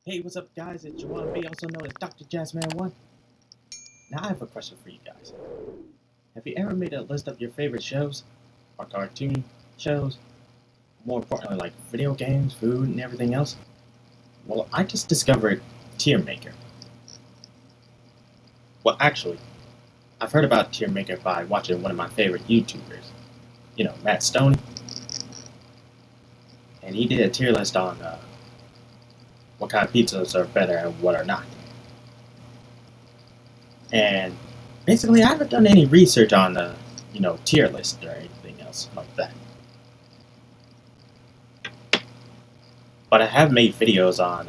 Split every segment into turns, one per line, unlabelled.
Hey, what's up, guys? It's Juwan B, also known as Dr. Jazzman1. Now, I have a question for you guys. Have you ever made a list of your favorite shows? Or cartoon shows? More importantly, like video games, food, and everything else? Well, I just discovered Tier Maker. Well, actually, I've heard about Tier Maker by watching one of my favorite YouTubers. You know, Matt Stoney. And he did a tier list on what kind of pizzas are better and what are not. And basically, I haven't done any research on the, tier list or anything else like that. But I have made videos on,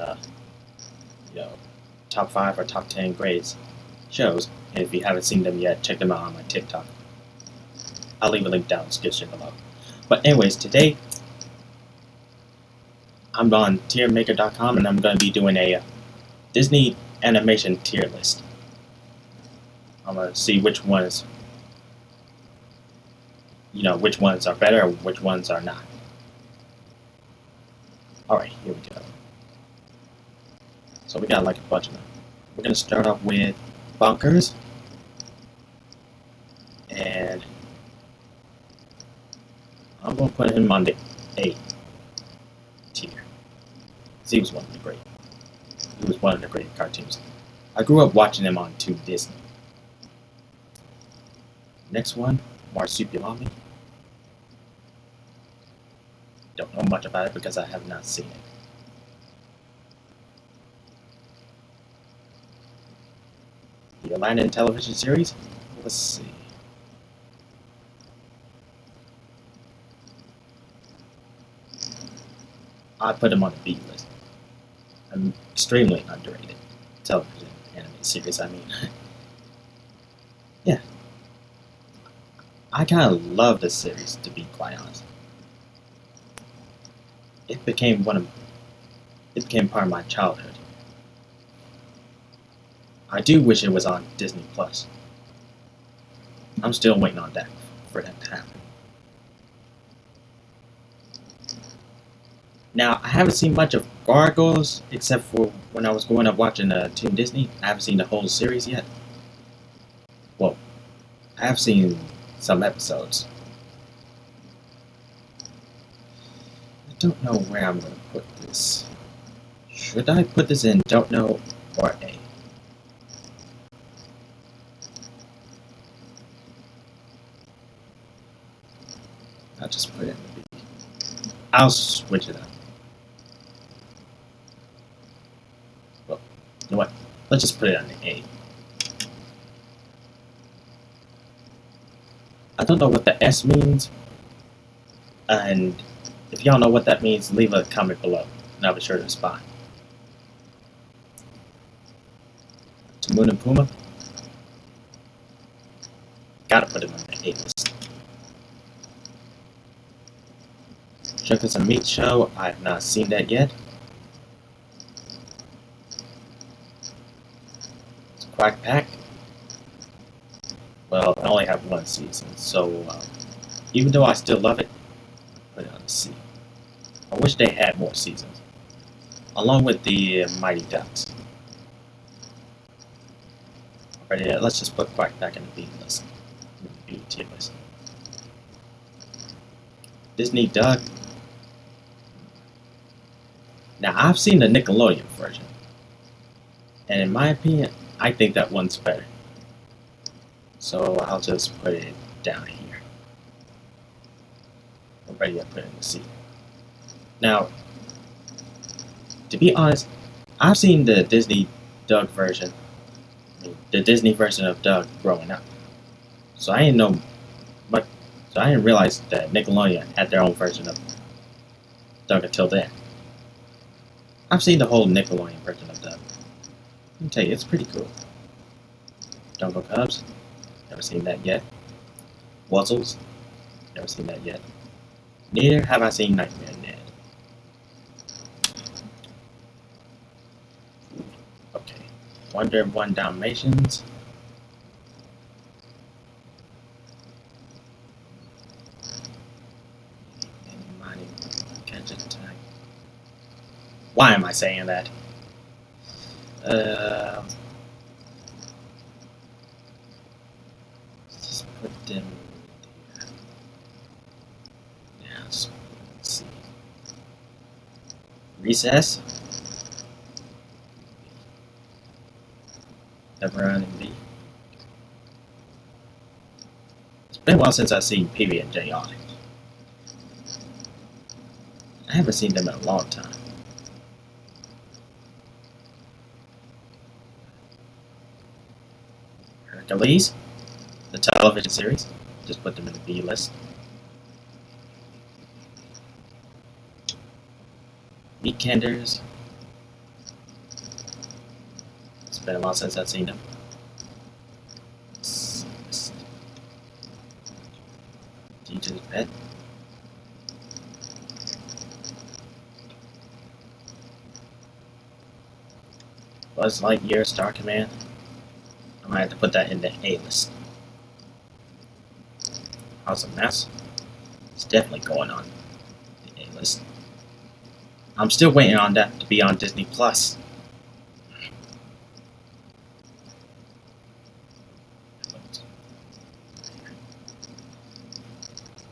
top 5 or top 10 grades shows. And if you haven't seen them yet, check them out on my TikTok. I'll leave a link down in the description below. But anyways, today, I'm on tiermaker.com and I'm going to be doing a Disney animation tier list. I'm going to see which ones, which ones are better and which ones are not. Alright, here we go. So we got like a bunch of them. We're going to start off with Bonkers. And I'm going to put him on the A tier. He was one of the great cartoons. I grew up watching him on Toon Disney. Next one, Marsupilami. Don't know much about it because I have not seen it. The Aladdin television series? Let's see. I put him on the B list. An extremely underrated television anime series, I mean. Yeah. I kind of love this series, to be quite honest. It became part of my childhood. I do wish it was on Disney Plus. I'm still waiting on that for that to happen. Now, I haven't seen much of Gargoyles, except for when I was growing up watching Toon Disney. I haven't seen the whole series yet. Well, I have seen some episodes. I don't know where I'm going to put this. Should I put this in Don't Know or A? I'll just put it in the B. I'll switch it up. Well, you know what? Let's just put it on the A. I don't know what the S means, and if y'all know what that means, leave a comment below, and I'll be sure to respond. Timon and Pumbaa. Gotta put him on the A list. Shuckers and Meat Show, I have not seen that yet. It's Quack Pack. Well, I only have one season, so even though I still love it, I put it on the C. I wish they had more seasons, along with the Mighty Ducks. Alright, let's just put Quack Pack in the B list, B tier list. Disney Duck. Now, I've seen the Nickelodeon version, and in my opinion, I think that one's better. So I'll just put it down here. Already I put it in the C. Now, to be honest, I've seen the Disney Doug version, the Disney version of Doug growing up. So I didn't know much, so I didn't realize that Nickelodeon had their own version of Doug until then. I've seen the whole Nickelodeon version of Doug. Let me tell you, it's pretty cool. Jungle Cubs. Never seen that yet. Wuzzles. Never seen that yet. Neither have I seen Nightmare Ned. Okay. 101 Dalmatians. Why am I saying that? Let's just put them. Yeah, let's see. Recess. Never run and B. It's been a while since I've seen PB and J on it. I haven't seen them in a long time. Hercules, the television series. Just put them in the B list. Weekenders. It's been a while since I've seen them. Teacher's Pet. Buzz Lightyear, Star Command. I might have to put that in the A list. House of Mass. It's definitely going on the A list. I'm still waiting on that to be on Disney Plus.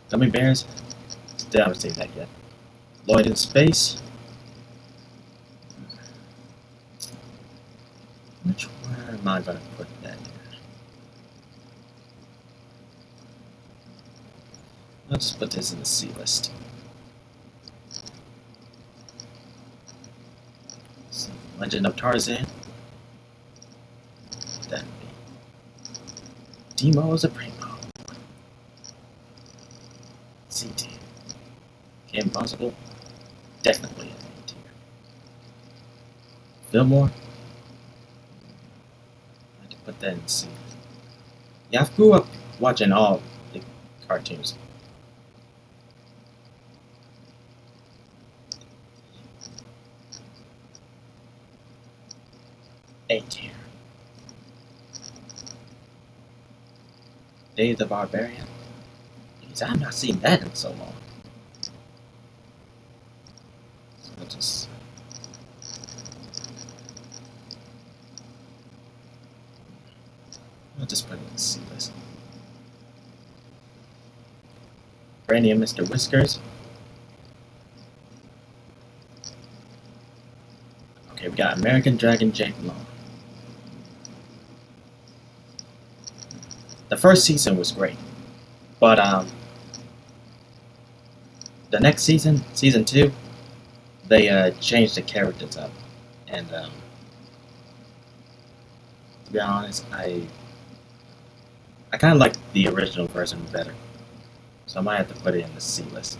Gummy Bears. Still haven't seen that yet. Lloyd in Space. Which one am I going to put that in? Let's put this in the C list. Legend of Tarzan. That'd be Demo is a Primo. C tier. Kim Possible. Definitely an A tier. Fillmore. I had to put that in C. Yeah, I grew up watching all the cartoons. A tier. Dave the Barbarian. Jeez, I've not seen that in so long. So I'll just put it in the C list. Brandy and Mr. Whiskers. Okay, we got American Dragon Jake Long. The first season was great, but the next season, season 2, they changed the characters up, and to be honest, I kind of like the original version better, so I might have to put it in the C list.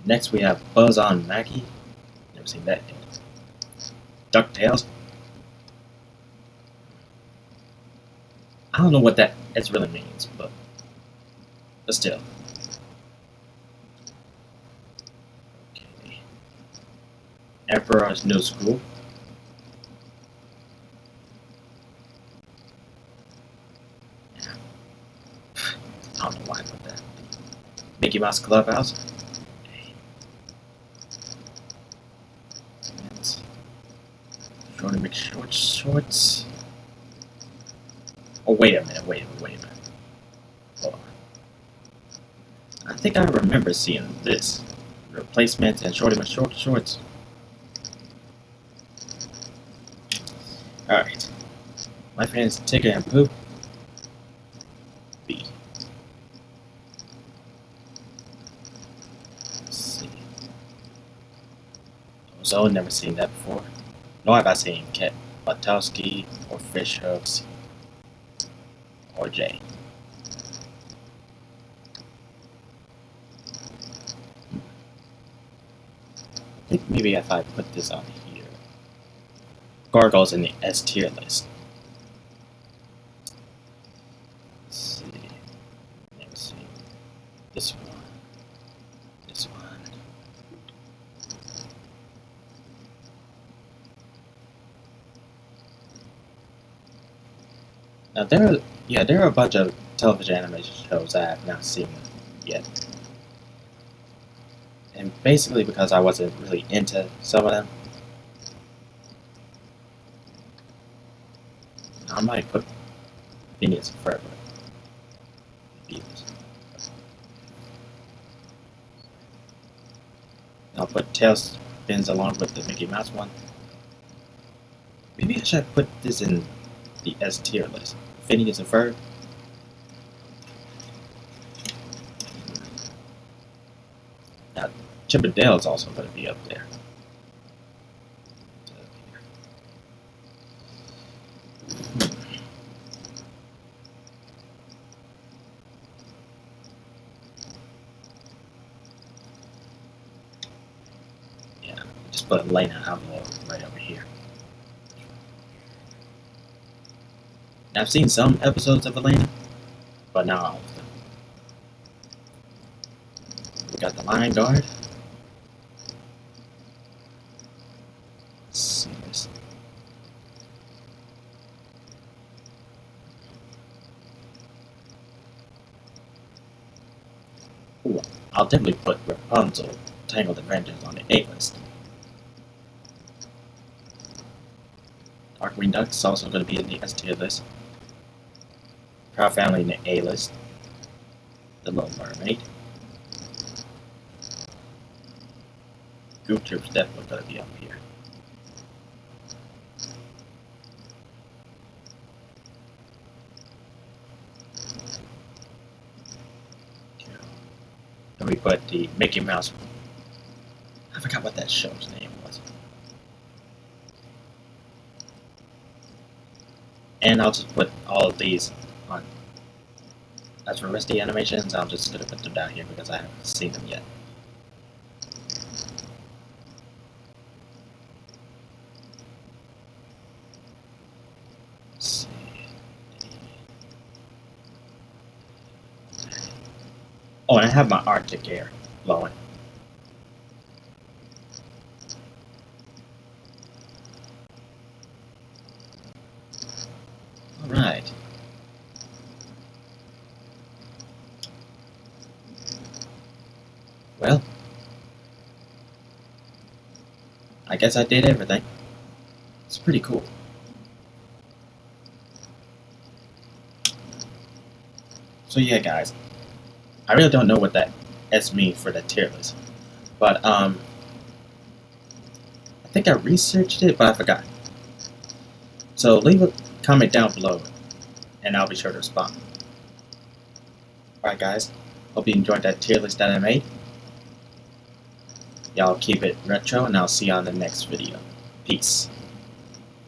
Next, we have Buzz on Maggie. Never seen that yet. DuckTales. I don't know what that really means, but still. Okay. Emperor's New School. Yeah. I don't know why I put that. Mickey Mouse Clubhouse. Okay. Shorty McShorts. Oh, wait a minute. Hold on. I think I remember seeing this. Replacement and Shorty McShorts. Alright. My friends Tigger and Pooh. B. Let's see. So never seen that before. Nor have I seen Cat Batowski or Fish Hooks or J. I think maybe if I put this on here. Gargoyles in the S tier list. Let's see. Let's see. This one. This one. Now there are a bunch of television animation shows I have not seen yet. And basically because I wasn't really into some of them, I might put Phineas and Ferb. I'll put Tailspins along with the Mickey Mouse one. Maybe I should put this in the S tier list. Phineas and Ferb. Now, Chip and Dale's also going to be up there. Just put Elena envelope right over here. Now, I've seen some episodes of Elena, but not all of them. We got the Lion Guard. Let's see this. Ooh, I'll definitely put Rapunzel, Tangled Adventures on the A list. Darkwing Duck is also going to be in the S tier list. Proud Family in the A list. The Little Mermaid. Goof Troop's definitely going to be up here. Then we put the Mickey Mouse. I forgot what that show's name was. And I'll just put all of these on. As for Misty animations, I'm just going to put them down here because I haven't seen them yet. Let's see. Oh, and I have my Arctic air blowing. Alright. Well, I guess I did everything. It's pretty cool. So yeah, guys, I really don't know what that S means for the tier list, but I think I researched it, but I forgot. So leave a comment down below, and I'll be sure to respond. Alright guys, hope you enjoyed that tier list that I made. Y'all keep it retro, and I'll see you on the next video. Peace.